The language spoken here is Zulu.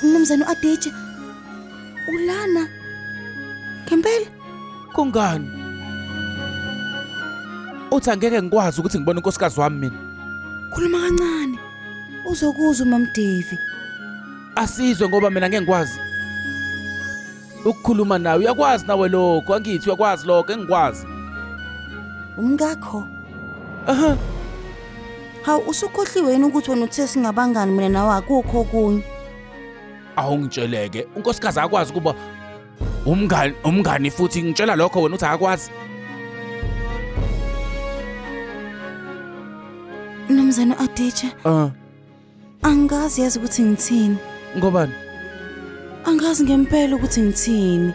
Mnumzane uAdije. Ulana. Ngempela? Kungani? Uthi angeke ngikwazi ukuthi ngibone unkosikazi wami mina. Khuluma kancane. Uzokuzwa uMamdevi. Asizwe ngoba mina ngeke ngikwazi. Ukukhuluma nawe uyakwazi nawe lokho, angithi uyakwazi lokho, engikwazi. Umngakho. Aha. Hawu usukhohliwe yini ukuthi wena uthe singabangani mina nawe akukho okunye? Awungitsheleke, unkosikazi akwazi kuba umngani futhi ngitshela lokho wena uthi akwazi. Mnumzane uAdije. Angazi yazi ukuthi ngithini. Ngobani? Angazi ngempela ukuthi ngithini.